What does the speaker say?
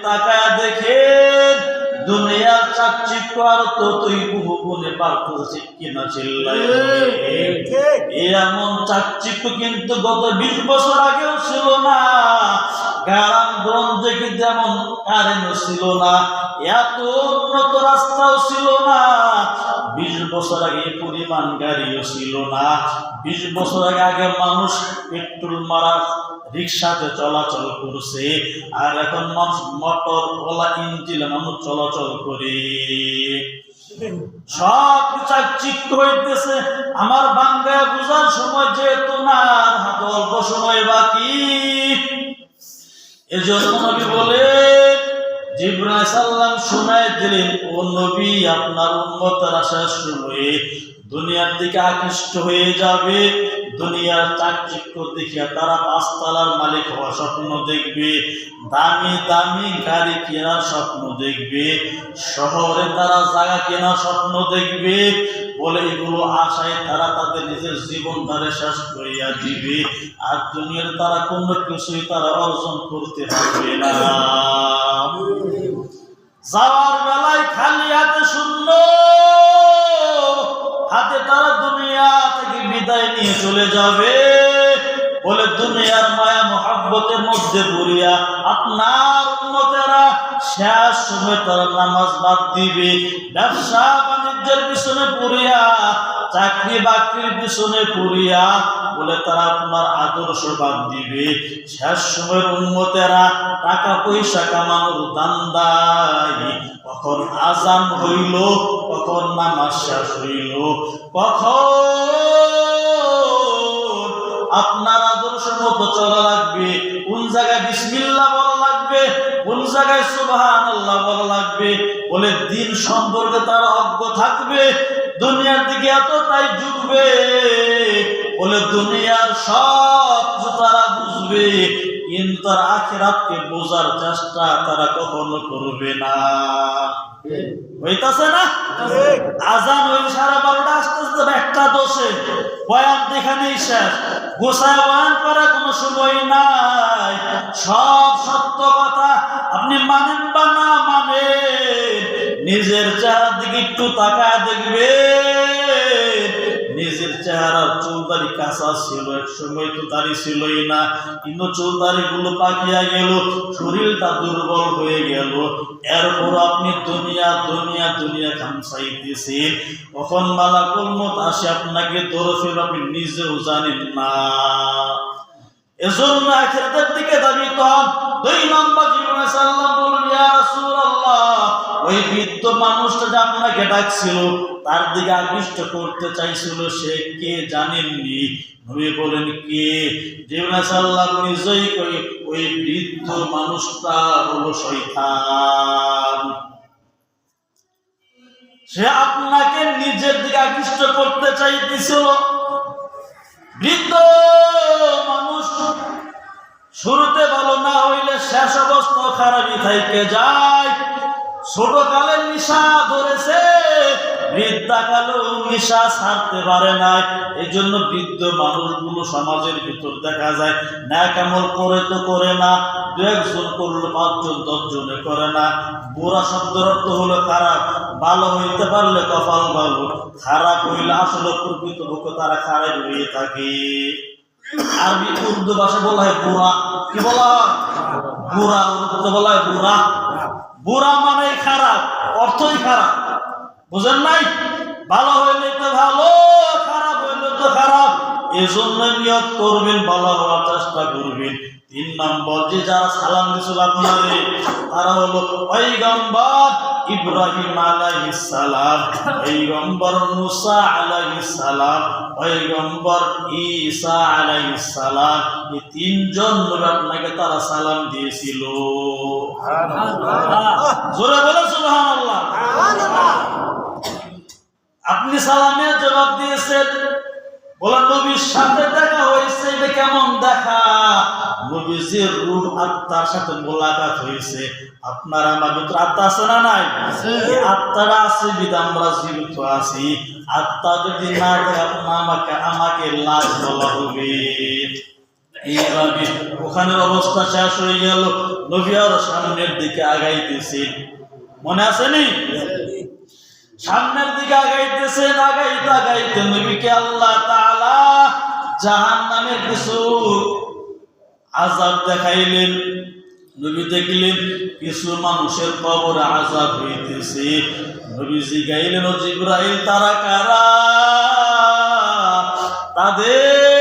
তাকায় দেখেন দুনিয়ার চাকচিক্য আর ততই বহু গুণে বাড়তেছে কিনা চিল্লায় এমন চাকচিক্য কিন্তু গত 20 বছর আগেও ছিল না। গ্রামগঞ্জে কিন্তু এমন কারেন্টও ছিল না, এত উন্নত রাস্তাও ছিল না। 20 বছর আগে পরিমাণ গাড়িও ছিল না। 20 বছর আগে মানুষ পেট্রোল মারা রিক্সাতে চলাচল করছে, আর এখন মানুষ মোটর ওলা ইঞ্জিনে মানুষ চলাচল করে। সব চাকচিক্য হইতেছে। আমার বাংলায় বোঝার সময় যেহেতু না, হাতে অল্প সময় বাকি, এজন্য নবী বলে জিবরাইল সাল্লাম শোনায় দিলেন, ও নবী আপনার উম্মতেরা শেষ সময়ে দুনিয়ার দিকে আকৃষ্ট হয়ে যাবে। দুনিয়ার চাকচিক্য দেখিয়া তারা 5 তলার মালিক হওয়ার স্বপ্ন দেখবে, দামি দামি গাড়ি কেনার স্বপ্ন দেখবে, শহরে তারা জায়গা কেনার স্বপ্ন দেখবে। বলে এগুলো আশায় তারা তাদের নিজের জীবনটারে শেষ করিয়া দিবে, আর দুনিয়ার তারা কোনো কিছুই তারা অর্জন করতে পারবে না। যাওয়ার বেলায় খালি হাতে শূন্য হাতে তারা দুনিয়া থেকে বিদায় নিয়ে চলে যাবে। বলে দুনিয়ার মায়া মহাব্বতের মধ্যে পড়িয়া আপনার উম্মতেরা শেষ সময় তারা নামাজ বাদ দিবে, ব্যবসা বাণিজ্যের পিছনে পড়িয়া, চাকরি বাকরির পিছনে পড়িয়া বলে তারা আপনার আদর্শ বাদ দিবে। শেষ সময়ের উম্মতেরা টাকা পয়সা কামানোর ধান্দায় কখন আজান হইল, কখন নামাজ শেষ হইল, কখন আপনার আদর্শ মতো চলা লাগবে, কোন জায়গায় বিসমিল্লাহ বলা লাগবে, কোন জায়গায় সুবহানাল্লাহ বলা লাগবে, বলে দিন সম্পর্কে তারা অজ্ঞ থাকবে। দুনিয়ার দিকে এতটাই ঝুঁকবে, বলে দুনিয়ার সব কিছু তারা বুঝবে, কিন্তু তার আখিরাতকে বোঝার চেষ্টা তারা কখনো করবে না। হইতাছে না? আজান হইল 12:30, আস্তে আস্তে 1:10 বয়ান এখানেই শেষ। গোসায় বয়ান করার কোনো সময় নাই। সব সত্য কথা আপনি মানেন বা না মানেন, নিজের চেহারার দিকে একটু তাকায় দেখবে। নিজের চেহারার চুলদারি কাঁচা ছিল, এক সময় তো দাড়ি ছিলই না, কিন্তু চুলদারি গুলো পাকিয়া গেল, শরীরটা দুর্বল হয়ে গেল। এরপর আপনি দুনিয়া দুনিয়া দুনিয়া খামসাইতেছেন, কখন মালাকুল মউত আসে আপনাকে ধরে ফেলবে আপনি নিজেও জানেন না। এজন্য আখিরাতের দিকে ধাবিত হন। 2 নম্বর জিবরাইল সাল্লাল্লাহু বললেন, ইয়া রাসূলুল্লাহ, ওই বৃদ্ধ মানুষটা যে আপনাকে ডাকছিল, তার দিকে আকৃষ্ট করতে চাইছিল, সে কে জানেননি? নবী বলেন কে? জিবরাইল সাল্লাল্লাহু নিজেই কই, ওই বৃদ্ধ মানুষটা হলো শয়তান। সে আপনাকে নিজের দিকে আকৃষ্ট করতে চাইতেছিল। বৃদ্ধ মানুষ শুরুতে ভালো না হইলে শেষ অবস্থা খারাপই থাইকে যায়। ছোট কালে নিশা ধরেছে, বৃদ্ধাকালেও নিশা ছাড়তে পারে না। এই জন্য বৃদ্ধ মানুষগুলো সমাজের ভিতর দেখা যায় ন্যাক আমল করে তো করে না, 2-1 জন করলে 5 জন 10 জনে করে না। বুড়া শব্দের অর্থ হলো খারাপ, ভালো হইতে পারলে কপাল ভালো, খারাপ হইলে আসলে প্রকৃতপক্ষে তারা খারাপ হয়ে থাকে। আরবি উর্দু ভাষা বলা হয় বুড়া। কি বলা হয়? বুড়া। উর্দুতে বলা হয় বুড়া। বুড়া মানে খারাপ, অর্থই খারাপ, বুঝেন নাই? ভালো হইলে তো ভালো, খারাপ হইলে তো খারাপ। এজন্য নিয়ত করবেন, ভালো হওয়ার চেষ্টা করবেন। 3 নম্বর, যে যারা সালাম দিছিল আপনারে, তারা হলো পয়গম্বর ইব্রাহিম আলাইহিস সালাম, পয়গম্বর মুসা আলাইহিস সালাম, পয়গম্বর ঈসা আলাইহিস সালাম। এই 3 জন নবী আপনাকে তারা সালাম দিয়েছিল। সুবহানাল্লাহ, জোরে বলেন সুবহানাল্লাহ। সুবহানাল্লাহ। আপনি সালামের জবাব দিয়েছেন, বলেন নবীর সাথে দেখা হয়েছে, এটা কেমন দেখা? নবীজির রূহ আত্মার সাথে মোলাকাত হয়েছে। আপনার আমার ভিতরে আত্মা আছে না নাই? এই আত্মাটা আছে বিধায় আমরা জীবিত আছি। আত্মা যদি না থাকে, আপনার আমাকে লাশ বলা হবে। এইভাবে ওখানের অবস্থা শেষ হয়ে গেল, নবী আর সামনের দিকে আগাইতেছেন। মনে আসেনি? সামনের দিকে আগাইতেছেন, আগাইতে আগাইতে নবীকে আল্লাহ তাআলা জাহান্নামের কিছু আযাব দেখাইলেন। নবী দেখলেন কিছু মানুষের কবরে আযাব হইতেছে। নবীজি গাইলেন, ও জিবরাইল, তারা কারা? তাদের